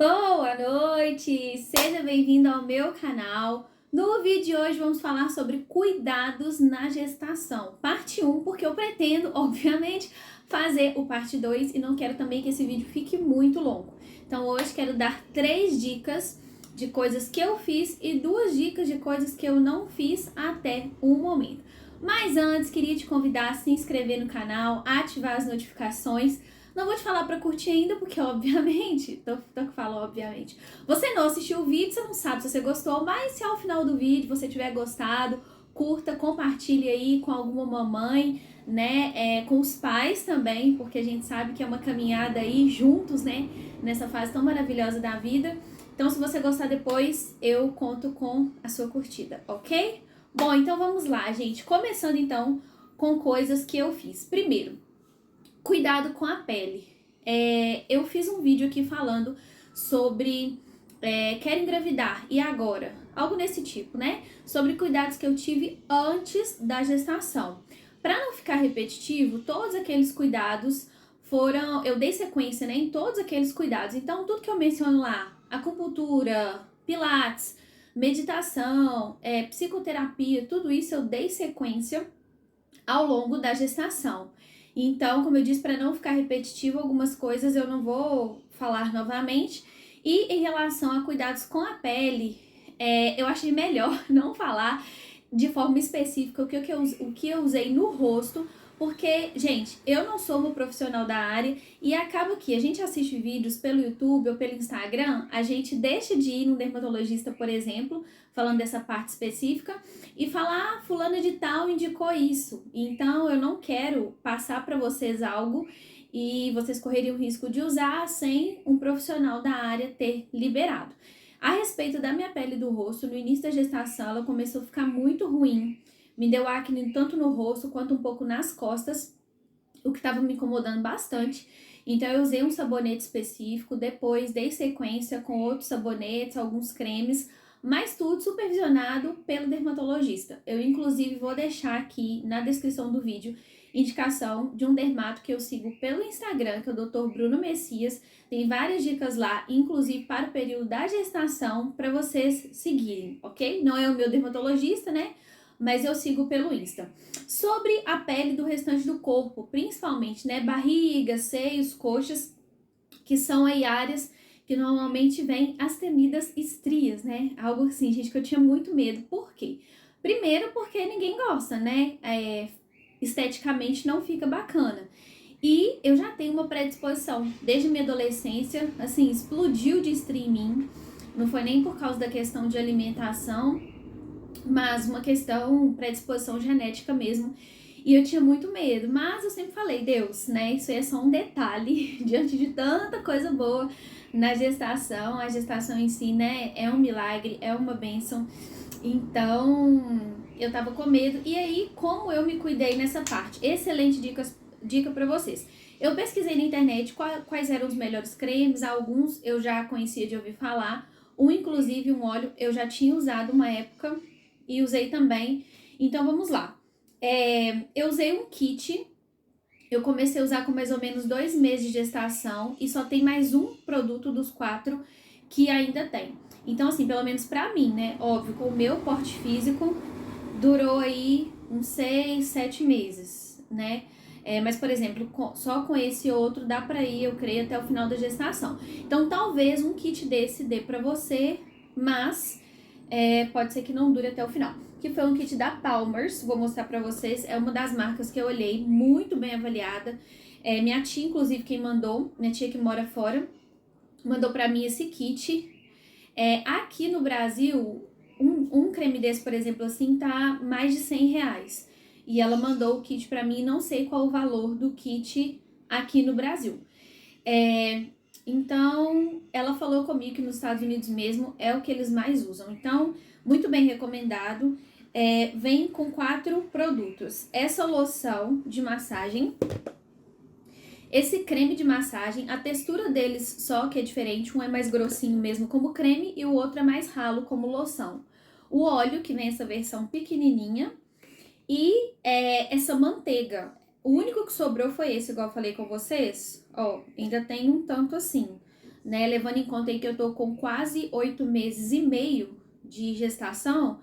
Boa noite! Seja bem-vindo ao meu canal. No vídeo de hoje vamos falar sobre cuidados na gestação, parte 1, porque eu pretendo, obviamente, fazer o parte 2 e não quero também que esse vídeo fique muito longo. Então hoje quero dar 3 dicas de coisas que eu fiz e 2 dicas de coisas que eu não fiz até o momento. Mas antes, queria te convidar a se inscrever no canal, ativar as notificações. Não vou te falar pra curtir ainda, porque obviamente, tô que falo obviamente, você não assistiu o vídeo, você não sabe se você gostou, mas se ao final do vídeo você tiver gostado, curta, compartilhe aí com alguma mamãe, né, com os pais também, porque a gente sabe que é uma caminhada aí juntos, né, nessa fase tão maravilhosa da vida. Então, se você gostar depois, eu conto com a sua curtida, ok? Bom, então vamos lá, gente. Começando então com coisas que eu fiz. Primeiro, cuidado com a pele. Eu fiz um vídeo aqui falando sobre quero engravidar, e agora? Algo nesse tipo, né? Sobre cuidados que eu tive antes da gestação. Para não ficar repetitivo, todos aqueles cuidados eu dei sequência, né, em todos aqueles cuidados. Então, tudo que eu menciono lá, acupuntura, pilates, meditação, psicoterapia, tudo isso eu dei sequência ao longo da gestação. Então, como eu disse, para não ficar repetitivo, algumas coisas eu não vou falar novamente. E em relação a cuidados com a pele, eu achei melhor não falar de forma específica o que eu usei no rosto, porque, gente, eu não sou uma profissional da área e acaba que a gente assiste vídeos pelo YouTube ou pelo Instagram, a gente deixa de ir no dermatologista, por exemplo, falando dessa parte específica, e falar, fulano de tal indicou isso. Então, eu não quero passar para vocês algo e vocês correriam o risco de usar sem um profissional da área ter liberado. A respeito da minha pele do rosto, no início da gestação, ela começou a ficar muito ruim. Me deu acne tanto no rosto quanto um pouco nas costas, o que estava me incomodando bastante. Então eu usei um sabonete específico, depois dei sequência com outros sabonetes, alguns cremes, mas tudo supervisionado pelo dermatologista. Eu inclusive vou deixar aqui na descrição do vídeo indicação de um dermato que eu sigo pelo Instagram, que é o Dr. Bruno Messias. Tem várias dicas lá, inclusive para o período da gestação, para vocês seguirem, ok? Não é o meu dermatologista, né? Mas eu sigo pelo Insta. Sobre a pele do restante do corpo, principalmente, né, barriga, seios, coxas, que são aí áreas que normalmente vêm as temidas estrias, né? Algo assim, gente, que eu tinha muito medo. Por quê? Primeiro porque ninguém gosta, né? Esteticamente não fica bacana. E eu já tenho uma predisposição, desde minha adolescência, assim, explodiu de estria em mim. Não foi nem por causa da questão de alimentação, mas uma questão, predisposição genética mesmo. E eu tinha muito medo, mas eu sempre falei, Deus, né, isso aí é só um detalhe diante de tanta coisa boa na gestação. A gestação em si, né, é um milagre, é uma bênção. Então, eu tava com medo. E aí, como eu me cuidei nessa parte? Excelente dica pra vocês. Eu pesquisei na internet quais eram os melhores cremes, alguns eu já conhecia de ouvir falar. Inclusive, um óleo eu já tinha usado uma época e usei também. Então vamos lá. Eu usei um kit. Eu comecei a usar com mais ou menos 2 meses de gestação e só tem mais um produto dos 4 que ainda tem. Então, assim, pelo menos pra mim, né? Óbvio, com o meu porte físico, durou aí uns 6, 7 meses, né? Mas, por exemplo, só com esse outro dá pra ir, eu creio, até o final da gestação. Então, talvez um kit desse dê pra você, mas pode ser que não dure até o final. Que foi um kit da Palmers, vou mostrar pra vocês. É uma das marcas que eu olhei, muito bem avaliada. Minha tia, inclusive, quem mandou, minha tia que mora fora, mandou pra mim esse kit. Aqui no Brasil, um creme desse, por exemplo, assim, tá mais de R$100. E ela mandou o kit pra mim, não sei qual o valor do kit aqui no Brasil. Então, ela falou comigo que nos Estados Unidos mesmo é o que eles mais usam. Então, muito bem recomendado. Vem com 4 produtos. Essa loção de massagem, esse creme de massagem, a textura deles só que é diferente. Um é mais grossinho mesmo como creme e o outro é mais ralo como loção. O óleo, que vem essa versão pequenininha. E essa manteiga. O único que sobrou foi esse, igual eu falei com vocês. Ó, ainda tem um tanto assim. né? Levando em conta aí que eu tô com quase 8 meses e meio de gestação,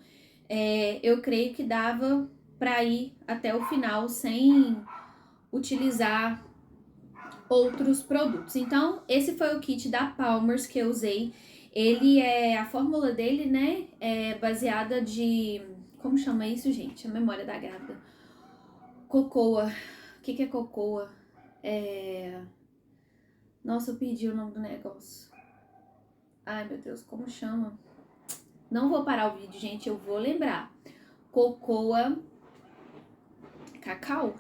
eu creio que dava pra ir até o final sem utilizar outros produtos. Então, esse foi o kit da Palmer's que eu usei. A fórmula dele, né, é baseada de, como chama isso, gente? A memória da grávida. Cocoa. O que é cocoa? Nossa, eu perdi o nome do negócio. Ai, meu Deus, como chama? Não vou parar o vídeo, gente, eu vou lembrar. Cocoa. Cacau?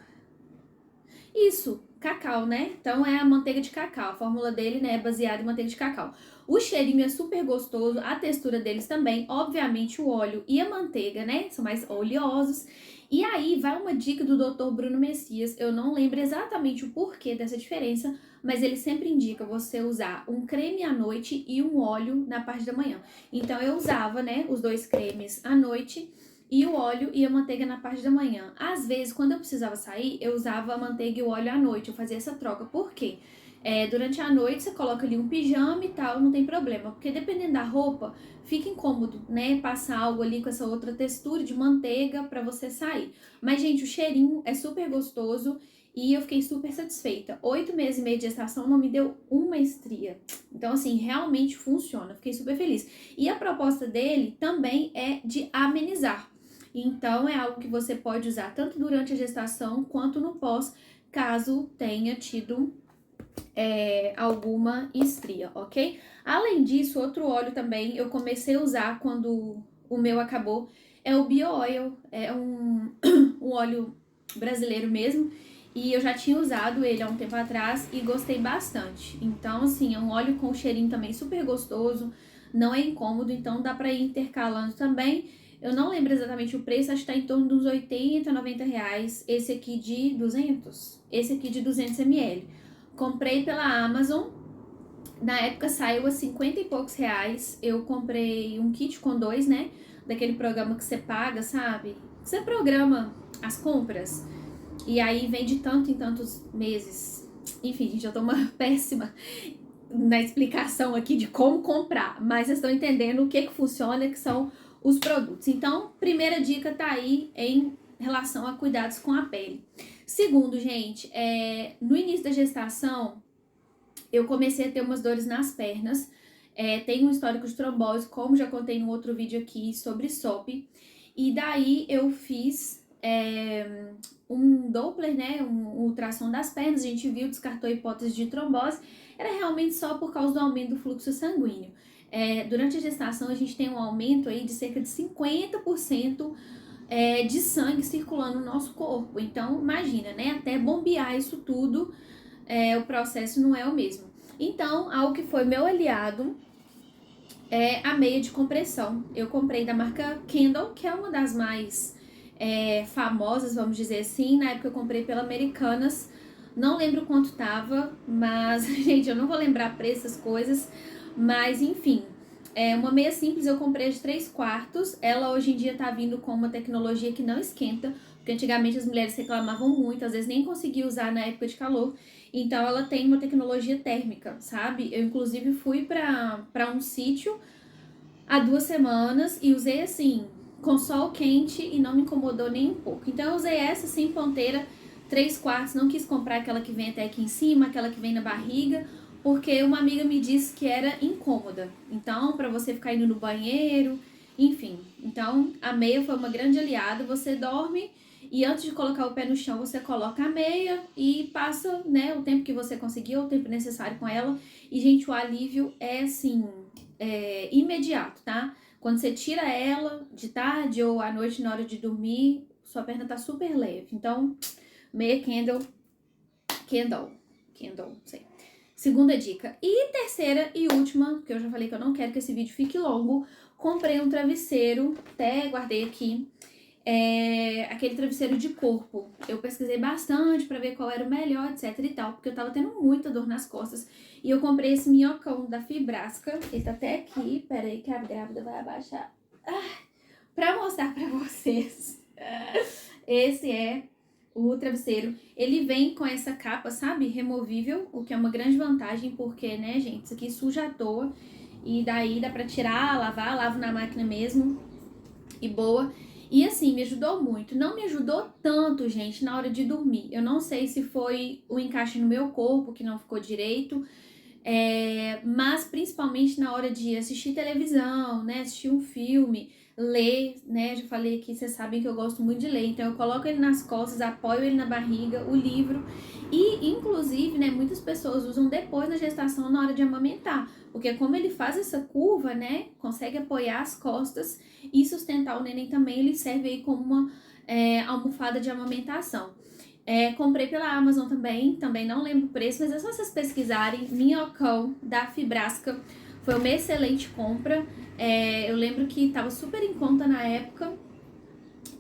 Isso, cacau, né? Então é a manteiga de cacau. A fórmula dele, né, é baseada em manteiga de cacau. O cheirinho é super gostoso, a textura deles também. Obviamente o óleo e a manteiga, né, são mais oleosos. E aí vai uma dica do Dr. Bruno Messias. Eu não lembro exatamente o porquê dessa diferença, mas ele sempre indica você usar um creme à noite e um óleo na parte da manhã. Então eu usava, né, os 2 cremes à noite e o óleo e a manteiga na parte da manhã. Às vezes, quando eu precisava sair, eu usava a manteiga e o óleo à noite. Eu fazia essa troca. Por quê? Durante a noite, você coloca ali um pijama e tal, não tem problema. Porque dependendo da roupa, fica incômodo, né? Passar algo ali com essa outra textura de manteiga pra você sair. Mas, gente, o cheirinho é super gostoso e eu fiquei super satisfeita. 8 meses e meio de gestação não me deu uma estria. Então, assim, realmente funciona. Fiquei super feliz. E a proposta dele também é de amenizar. Então, é algo que você pode usar tanto durante a gestação quanto no pós, caso tenha tido alguma estria, ok? Além disso, outro óleo também eu comecei a usar quando o meu acabou, é o Bio Oil, é um óleo brasileiro mesmo, e eu já tinha usado ele há um tempo atrás e gostei bastante. Então, assim, é um óleo com cheirinho também super gostoso, não é incômodo, então dá pra ir intercalando também. Eu não lembro exatamente o preço, acho que tá em torno dos 80, 90 reais. Esse aqui de 200? Esse aqui de 200 ml. Comprei pela Amazon. Na época saiu a 50 e poucos reais. Eu comprei um kit com 2, né? Daquele programa que você paga, sabe? Você programa as compras. E aí vem de tanto em tantos meses. Enfim, gente, eu tô uma péssima na explicação aqui de como comprar. Mas vocês estão entendendo o que funciona, que são os produtos. Então, primeira dica tá aí em relação a cuidados com a pele. Segundo, gente, no início da gestação, eu comecei a ter umas dores nas pernas. Tenho um histórico de trombose, como já contei no outro vídeo aqui sobre SOP. E daí eu fiz um Doppler, né, um ultrassom das pernas. A gente viu, descartou a hipótese de trombose. Era realmente só por causa do aumento do fluxo sanguíneo. Durante a gestação, a gente tem um aumento aí de cerca de 50% de sangue circulando no nosso corpo. Então, imagina, né? Até bombear isso tudo, o processo não é o mesmo. Então, algo que foi meu aliado é a meia de compressão. Eu comprei da marca Kendall, que é uma das mais famosas, vamos dizer assim. Na época eu comprei pela Americanas. Não lembro quanto tava, mas, gente, eu não vou lembrar preço, essas coisas. Mas, enfim, uma meia simples eu comprei de 3/4. Ela hoje em dia tá vindo com uma tecnologia que não esquenta, porque antigamente as mulheres reclamavam muito, às vezes nem conseguia usar na época de calor. Então ela tem uma tecnologia térmica, sabe? Eu inclusive fui pra um sítio há 2 semanas e usei assim, com sol quente e não me incomodou nem um pouco. Então eu usei essa assim, ponteira 3/4, não quis comprar aquela que vem até aqui em cima, aquela que vem na barriga, porque uma amiga me disse que era incômoda. Então, pra você ficar indo no banheiro, enfim. Então, a meia foi uma grande aliada. Você dorme e antes de colocar o pé no chão, você coloca a meia e passa, né, o tempo que você conseguiu, o tempo necessário com ela. E, gente, o alívio é assim, imediato, tá? Quando você tira ela de tarde ou à noite na hora de dormir, sua perna tá super leve. Então, meia Kendall, não sei. Segunda dica. E terceira e última, porque eu já falei que eu não quero que esse vídeo fique longo, comprei um travesseiro, até guardei aqui, aquele travesseiro de corpo. Eu pesquisei bastante pra ver qual era o melhor, etc e tal, porque eu tava tendo muita dor nas costas. E eu comprei esse minhocão da Fibrasca, ele tá até aqui, pera aí que a grávida vai abaixar, pra mostrar pra vocês. Esse é o travesseiro, ele vem com essa capa, sabe, removível, o que é uma grande vantagem, porque, né, gente, isso aqui suja à toa, e daí dá pra tirar, lavar, lavo na máquina mesmo, e boa. E assim, me ajudou muito. Não me ajudou tanto, gente, na hora de dormir. Eu não sei se foi o encaixe no meu corpo que não ficou direito, mas principalmente na hora de assistir televisão, né, assistir um filme, ler, né, já falei aqui, vocês sabem que eu gosto muito de ler, então eu coloco ele nas costas, apoio ele na barriga, o livro, e inclusive, né, muitas pessoas usam depois na gestação na hora de amamentar, porque como ele faz essa curva, né, consegue apoiar as costas e sustentar o neném também, ele serve aí como uma almofada de amamentação. Comprei pela Amazon também não lembro o preço, mas é só vocês pesquisarem. Minhocão da Fibrasca. Foi uma excelente compra. Eu lembro que estava super em conta na época.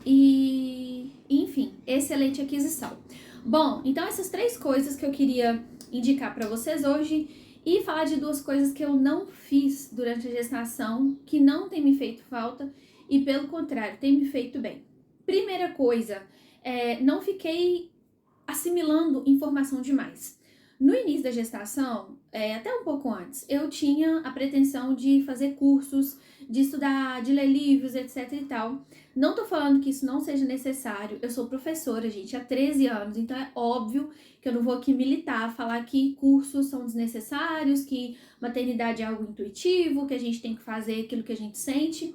E, enfim, excelente aquisição. Bom, então essas 3 coisas que eu queria indicar para vocês hoje e falar de 2 coisas que eu não fiz durante a gestação, que não tem me feito falta e, pelo contrário, tem me feito bem. Primeira coisa, não fiquei assimilando informação demais. No início da gestação, até um pouco antes, eu tinha a pretensão de fazer cursos, de estudar, de ler livros, etc e tal. Não tô falando que isso não seja necessário, eu sou professora, gente, há 13 anos, então é óbvio que eu não vou aqui militar, falar que cursos são desnecessários, que maternidade é algo intuitivo, que a gente tem que fazer aquilo que a gente sente.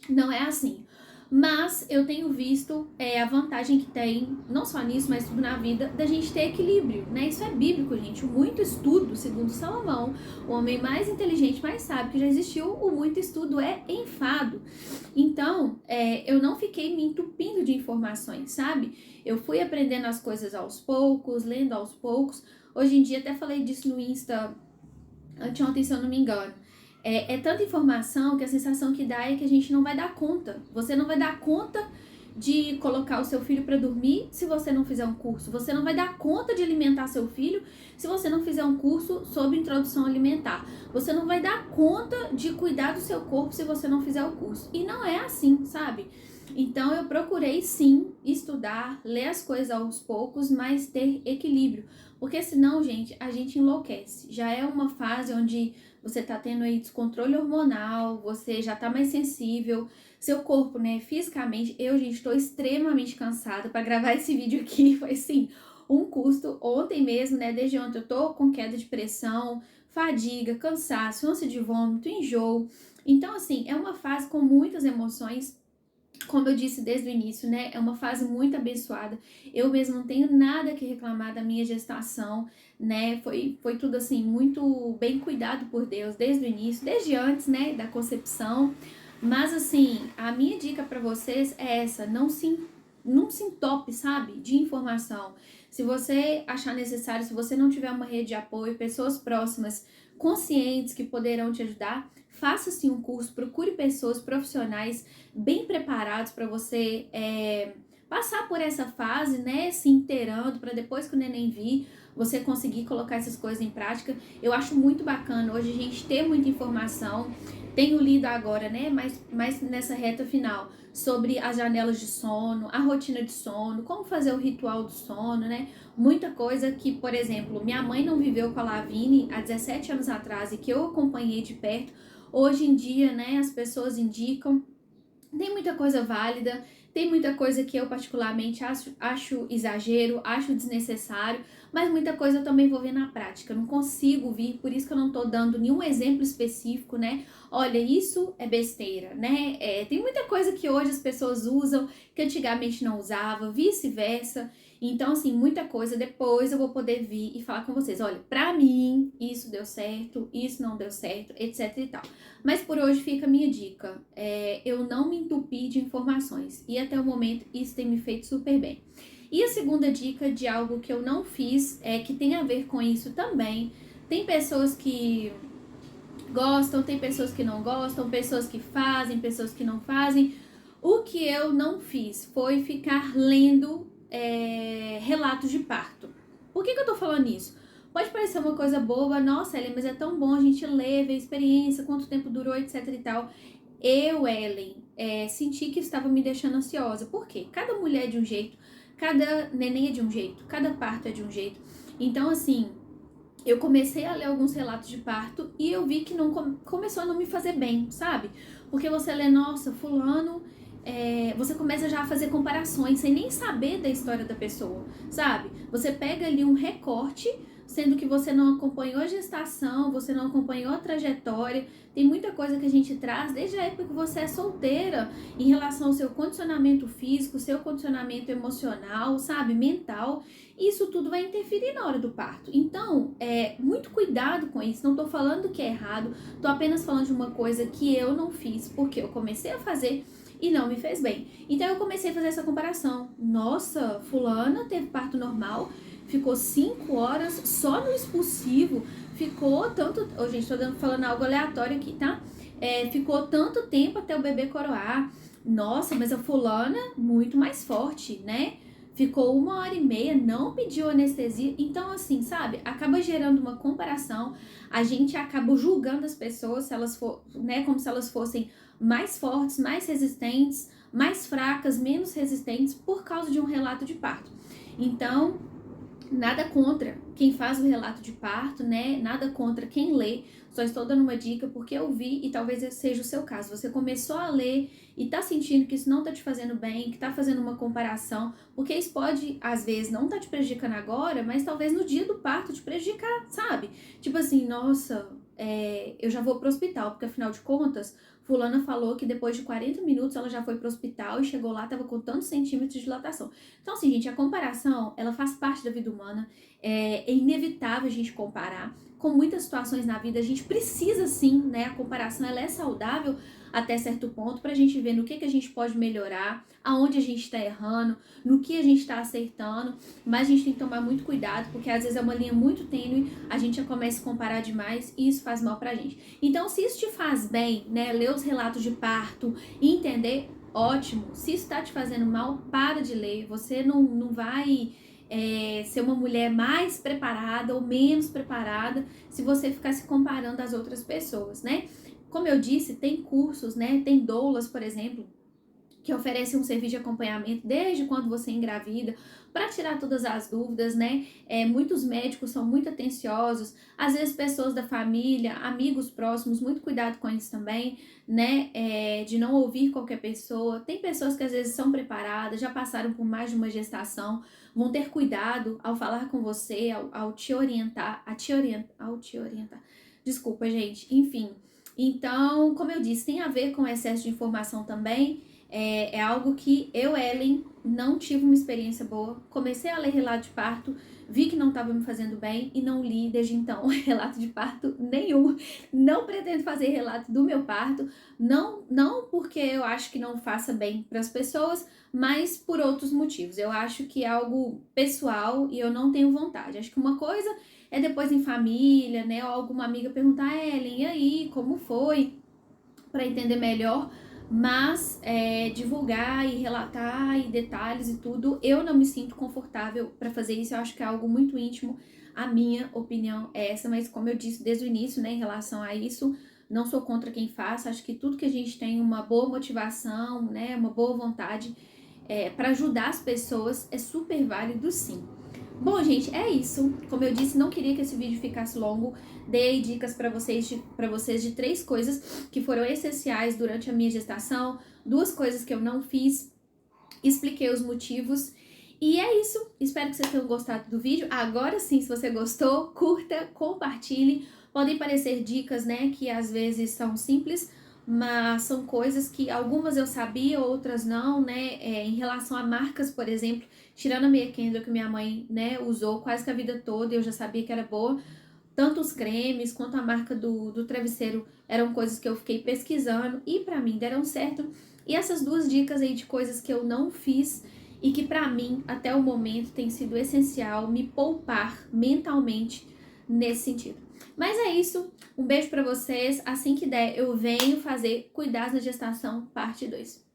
Não é assim. Mas eu tenho visto a vantagem que tem, não só nisso, mas tudo na vida, da gente ter equilíbrio, né? Isso é bíblico, gente. O muito estudo, segundo Salomão, o homem mais inteligente, mais sábio que já existiu, o muito estudo é enfado. Então, eu não fiquei me entupindo de informações, sabe? Eu fui aprendendo as coisas aos poucos, lendo aos poucos. Hoje em dia, até falei disso no Insta anteontem, se eu não me engano. É tanta informação que a sensação que dá é que a gente não vai dar conta. Você não vai dar conta de colocar o seu filho para dormir se você não fizer um curso. Você não vai dar conta de alimentar seu filho se você não fizer um curso sobre introdução alimentar. Você não vai dar conta de cuidar do seu corpo se você não fizer o curso. E não é assim, sabe? Então eu procurei sim estudar, ler as coisas aos poucos, mas ter equilíbrio. Porque senão, gente, a gente enlouquece. Já é uma fase onde você tá tendo aí descontrole hormonal, você já tá mais sensível, seu corpo, né, fisicamente, gente, tô extremamente cansada. Para gravar esse vídeo aqui foi assim, um custo. Ontem mesmo, né, desde ontem eu tô com queda de pressão, fadiga, cansaço, ânsia de vômito, enjoo. Então, assim, é uma fase com muitas emoções. Como eu disse desde o início, né, é uma fase muito abençoada. Eu mesmo não tenho nada que reclamar da minha gestação, né, foi tudo assim, muito bem cuidado por Deus desde o início, desde antes, né, da concepção. Mas assim, a minha dica para vocês é essa, não se entope, sabe, de informação. Se você achar necessário, se você não tiver uma rede de apoio, pessoas próximas, conscientes que poderão te ajudar, faça sim um curso, procure pessoas profissionais bem preparados para você passar por essa fase, né, se inteirando, para depois que o neném vir, você conseguir colocar essas coisas em prática. Eu acho muito bacana hoje a gente ter muita informação. Tenho lido agora, né, mais nessa reta final, sobre as janelas de sono, a rotina de sono, como fazer o ritual do sono, né? Muita coisa que, por exemplo, minha mãe não viveu com a Lavine há 17 anos atrás e que eu acompanhei de perto. Hoje em dia, né, as pessoas indicam. Tem muita coisa válida, tem muita coisa que eu particularmente acho exagero, acho desnecessário, mas muita coisa eu também vou ver na prática. Eu não consigo vir, por isso que eu não tô dando nenhum exemplo específico, né? Olha, isso é besteira, né? Tem muita coisa que hoje as pessoas usam que antigamente não usava, vice-versa. Então, assim, muita coisa depois eu vou poder vir e falar com vocês. Olha, pra mim, isso deu certo, isso não deu certo, etc e tal. Mas por hoje fica a minha dica. Eu não me entupi de informações. E até o momento isso tem me feito super bem. E a segunda dica de algo que eu não fiz, que tem a ver com isso também. Tem pessoas que gostam, tem pessoas que não gostam, pessoas que fazem, pessoas que não fazem. O que eu não fiz foi ficar lendo relatos de parto. Por que eu tô falando isso? Pode parecer uma coisa boba, nossa, Ellen, mas é tão bom a gente ler, ver a experiência, quanto tempo durou, etc e tal. Eu, Ellen, senti que estava me deixando ansiosa. Por quê? Cada mulher é de um jeito, cada neném é de um jeito, cada parto é de um jeito. Então, assim, eu comecei a ler alguns relatos de parto e eu vi que não começou a não me fazer bem, sabe? Porque você lê, nossa, fulano, você começa já a fazer comparações sem nem saber da história da pessoa, sabe? Você pega ali um recorte, sendo que você não acompanhou a gestação, você não acompanhou a trajetória. Tem muita coisa que a gente traz desde a época que você é solteira, em relação ao seu condicionamento físico, seu condicionamento emocional, sabe, mental. Isso tudo vai interferir na hora do parto. Então, muito cuidado com isso. Não tô falando que é errado, tô apenas falando de uma coisa que eu não fiz, porque eu comecei a fazer e não me fez bem. Então eu comecei a fazer essa comparação. Nossa, fulana teve parto normal, ficou 5 horas só no expulsivo, ficou tanto... Oh, gente, tô falando algo aleatório aqui, tá? Ficou tanto tempo até o bebê coroar. Nossa, mas a fulana muito mais forte, né? Ficou 1h30, não pediu anestesia. Então, assim, sabe? Acaba gerando uma comparação. A gente acaba julgando as pessoas se elas for, né? Como se elas fossem mais fortes, mais resistentes, mais fracas, menos resistentes por causa de um relato de parto. Então, nada contra quem faz o relato de parto, né? Nada contra quem lê. Só estou dando uma dica porque eu vi e talvez seja o seu caso. Você começou a ler e tá sentindo que isso não tá te fazendo bem, que tá fazendo uma comparação, porque isso pode, às vezes, não tá te prejudicando agora, mas talvez no dia do parto te prejudicar, sabe? Tipo assim, nossa, eu já vou pro hospital, porque afinal de contas, fulana falou que depois de 40 minutos ela já foi pro hospital e chegou lá, tava com tantos centímetros de dilatação. Então, assim, gente, a comparação, ela faz parte da vida humana, é inevitável a gente comparar. Com muitas situações na vida, a gente precisa sim, né? A comparação, ela é saudável até certo ponto, pra gente ver no que a gente pode melhorar, aonde a gente tá errando, no que a gente tá acertando, mas a gente tem que tomar muito cuidado, porque às vezes é uma linha muito tênue, a gente já começa a comparar demais e isso faz mal pra gente. Então, se isso te faz bem, né, ler os relatos de parto e entender, ótimo. Se isso tá te fazendo mal, para de ler, você não vai... ser uma mulher mais preparada ou menos preparada se você ficar se comparando às outras pessoas, né? Como eu disse, tem cursos, né? Tem doulas, por exemplo, que oferecem um serviço de acompanhamento desde quando você engravida, para tirar todas as dúvidas, né? Muitos médicos são muito atenciosos, às vezes pessoas da família, amigos próximos, muito cuidado com isso também, né? De não ouvir qualquer pessoa. Tem pessoas que às vezes são preparadas, já passaram por mais de uma gestação, vão ter cuidado ao falar com você, ao te orientar, ao te orientar. Desculpa, gente. Enfim. Então, como eu disse, tem a ver com excesso de informação também. É algo que eu, Ellen, não tive uma experiência boa. Comecei a ler relato de parto, vi que não estava me fazendo bem e não li desde então relato de parto nenhum. Não pretendo fazer relato do meu parto, não porque eu acho que não faça bem para as pessoas, mas por outros motivos. Eu acho que é algo pessoal e eu não tenho vontade. Acho que uma coisa é depois em família, né, ou alguma amiga perguntar, Ellen, e aí, como foi? Para entender melhor, mas divulgar e relatar e detalhes e tudo, eu não me sinto confortável para fazer isso. Eu acho que é algo muito íntimo. A minha opinião é essa, mas como eu disse desde o início, né, em relação a isso, não sou contra quem faça. Acho que tudo que a gente tem uma boa motivação, né, uma boa vontade para ajudar as pessoas é super válido, sim. Bom, gente, é isso. Como eu disse, não queria que esse vídeo ficasse longo. Dei dicas para vocês de 3 coisas que foram essenciais durante a minha gestação, 2 coisas que eu não fiz, expliquei os motivos. E é isso. Espero que vocês tenham gostado do vídeo. Agora sim, se você gostou, curta, compartilhe. Podem parecer dicas, né, que às vezes são simples, mas são coisas que algumas eu sabia, outras não, né? Em relação a marcas, por exemplo, tirando a Mia Kendall, que minha mãe, né, usou quase que a vida toda, eu já sabia que era boa. Tanto os cremes quanto a marca do travesseiro eram coisas que eu fiquei pesquisando e pra mim deram certo. E essas 2 dicas aí de coisas que eu não fiz e que pra mim, até o momento, tem sido essencial me poupar mentalmente nesse sentido. Mas é isso, um beijo pra vocês. Assim que der, eu venho fazer Cuidados na Gestação, parte 2.